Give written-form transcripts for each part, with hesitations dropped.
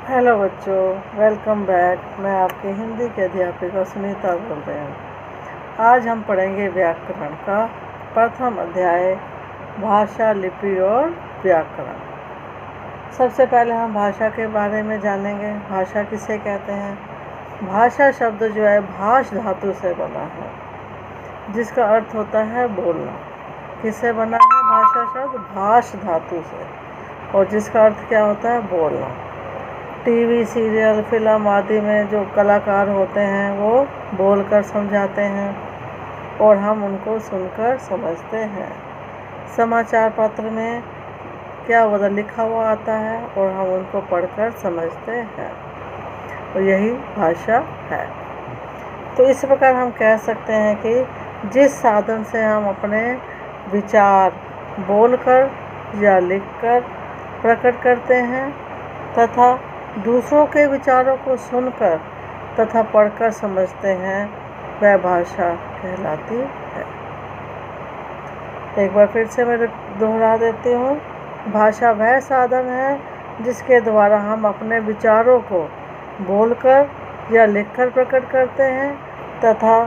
Hello बच्चों, welcome back. मैं आपकी हिंदी की अध्यापिका सुनीता बोल रही हूँ। आज हम पढ़ेंगे व्याकरण का प्रथम अध्याय, भाषा, लिपि और व्याकरण। सबसे पहले हम भाषा के बारे में जानेंगे। भाषा किसे कहते हैं? भाषा शब्द जो है भाष धातु से बना है, जिसका अर्थ होता है बोलना। किससे बना है भाषा शब्द? भाष धातु से, और जिसका अर्थ क्या होता है? बोलना। टीवी, सीरियल, फिल्म आदि में जो कलाकार होते हैं वो बोलकर समझाते हैं और हम उनको सुनकर समझते हैं। समाचार पत्र में क्या होता, लिखा हुआ आता है और हम उनको पढ़कर समझते हैं, और यही भाषा है। तो इस प्रकार हम कह सकते हैं कि जिस साधन से हम अपने विचार बोलकर या लिखकर प्रकट करते हैं तथा दूसरों के विचारों को सुनकर तथा पढ़कर समझते हैं, वह भाषा कहलाती है। एक बार फिर से मैं दोहरा देती हूँ। भाषा वह साधन है जिसके द्वारा हम अपने विचारों को बोलकर या लिखकर प्रकट करते हैं तथा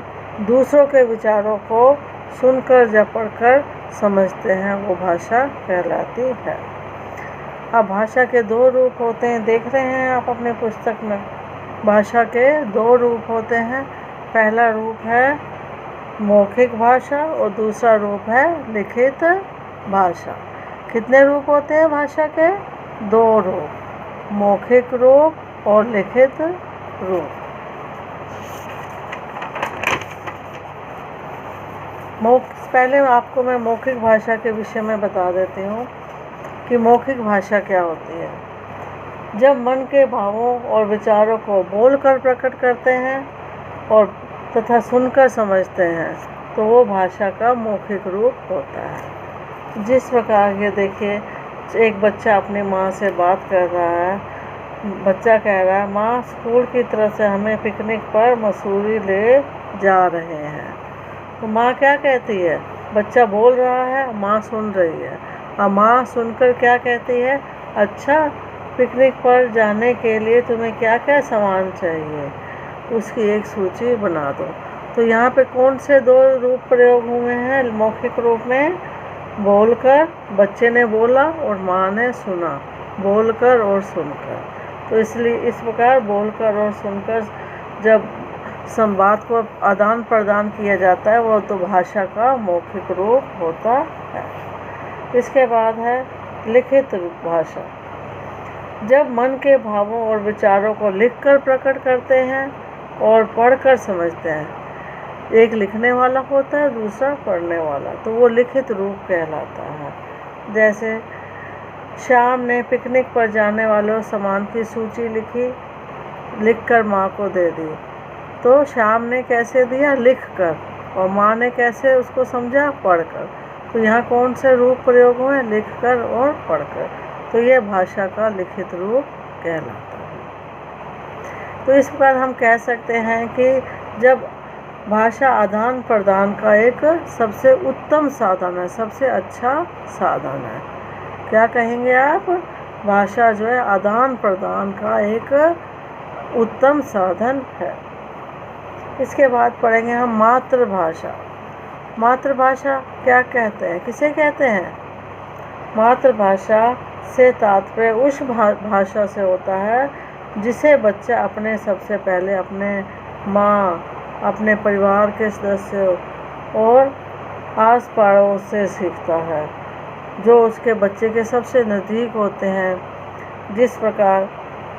दूसरों के विचारों को सुनकर या पढ़कर समझते हैं, वो भाषा कहलाती है। अब भाषा के दो रूप होते हैं, देख रहे हैं आप अपने पुस्तक में। भाषा के दो रूप होते हैं। पहला रूप है मौखिक भाषा और दूसरा रूप है लिखित भाषा। कितने रूप होते हैं भाषा के? दो रूप, मौखिक रूप और लिखित रूप। पहले आपको मैं मौखिक भाषा के विषय में बता देती हूँ कि मौखिक भाषा क्या होती है। जब मन के भावों और विचारों को बोलकर प्रकट करते हैं और तथा सुनकर समझते हैं, तो वो भाषा का मौखिक रूप होता है। जिस प्रकार ये देखिए, एक बच्चा अपनी माँ से बात कर रहा है। बच्चा कह रहा है, माँ स्कूल की तरफ से हमें पिकनिक पर मसूरी ले जा रहे हैं। तो माँ क्या कहती है? बच्चा बोल रहा है, माँ सुन रही है, और माँ सुनकर क्या कहती है? अच्छा, पिकनिक पर जाने के लिए तुम्हें क्या क्या सामान चाहिए, उसकी एक सूची बना दो। तो यहाँ पे कौन से दो रूप प्रयोग हुए हैं मौखिक रूप में? बोलकर, बच्चे ने बोला और माँ ने सुना, बोलकर और सुनकर। तो इसलिए इस प्रकार बोलकर और सुनकर जब संवाद को आदान प्रदान किया जाता है, वो तो भाषा का मौखिक रूप होता है। इसके बाद है लिखित भाषा। जब मन के भावों और विचारों को लिखकर प्रकट करते हैं और पढ़कर समझते हैं। एक लिखने वाला होता है, दूसरा पढ़ने वाला, तो वो लिखित रूप कहलाता है। जैसे श्याम ने पिकनिक पर जाने वालों सामान की सूची लिखकर माँ को दे दी। तो श्याम ने कैसे दिया? लिखकर, और माँ ने कैसे उसको समझा? पढ़कर। तो यहाँ कौन से रूप प्रयोग हुए? लिखकर और पढ़कर। तो यह भाषा का लिखित रूप कहलाता है। तो इस प्रकार हम कह सकते हैं कि जब भाषा आदान प्रदान का एक सबसे उत्तम साधन है, सबसे अच्छा साधन है। क्या कहेंगे आप? भाषा जो है आदान प्रदान का एक उत्तम साधन है। इसके बाद पढ़ेंगे हम मातृभाषा। मातृभाषा क्या कहते हैं, किसे कहते हैं? मातृभाषा से तात्पर्य उस भाषा से होता है जिसे बच्चा अपने सबसे पहले अपने माँ, अपने परिवार के सदस्यों और आस पड़ोस से सीखता है, जो उसके बच्चे के सबसे नज़दीक होते हैं। जिस प्रकार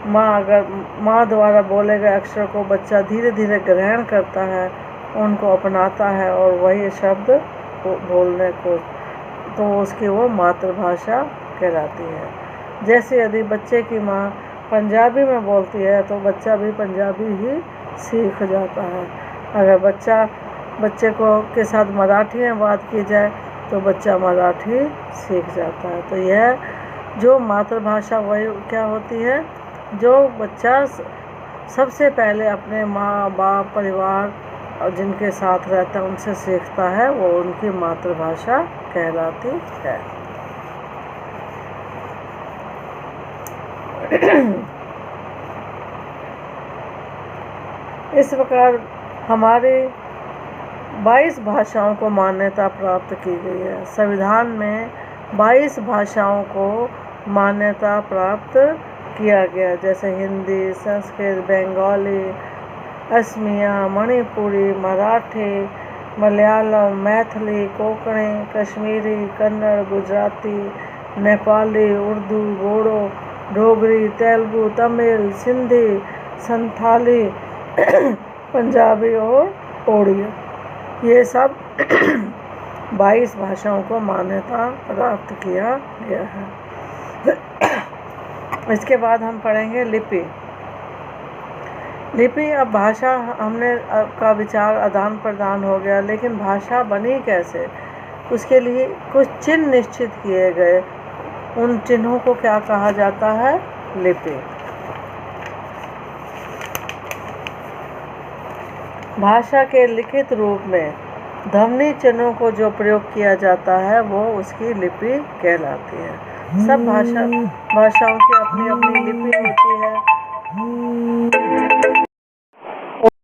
माँ द्वारा बोले गए अक्षर को बच्चा धीरे धीरे ग्रहण करता है, उनको अपनाता है और वही शब्द बोलने को, तो उसकी वो मातृभाषा कहलाती है। जैसे यदि बच्चे की माँ पंजाबी में बोलती है तो बच्चा भी पंजाबी ही सीख जाता है। अगर बच्चे के साथ मराठी में बात की जाए तो बच्चा मराठी सीख जाता है। तो यह जो मातृभाषा वही क्या होती है? जो बच्चा सबसे पहले अपने माँ बाप परिवार और जिनके साथ रहता है उनसे सीखता है, वो उनकी मातृभाषा कहलाती है। इस प्रकार हमारी 22 भाषाओं को मान्यता प्राप्त की गई है। संविधान में 22 भाषाओं को मान्यता प्राप्त किया गया, जैसे हिंदी, संस्कृत, बंगाली, असमिया, मणिपुरी, मराठी, मलयालम, मैथिली, कोंकणी, कश्मीरी, कन्नड़, गुजराती, नेपाली, उर्दू, बोडो, डोगरी, तेलुगु, तमिल, सिंधी, संथाली, पंजाबी और ओडिया, ये सब 22 भाषाओं को मान्यता प्राप्त किया गया है। इसके बाद हम पढ़ेंगे लिपि। लिपि, अब भाषा हमने का विचार आदान प्रदान हो गया, लेकिन भाषा बनी कैसे, उसके लिए कुछ चिन्ह निश्चित किए गए। उन चिन्हों को क्या कहा जाता है? लिपि। भाषा के लिखित रूप में ध्वनि चिन्हों को जो प्रयोग किया जाता है वो उसकी लिपि कहलाती है। सब भाषाओं की अपनी अपनी लिपि होती है।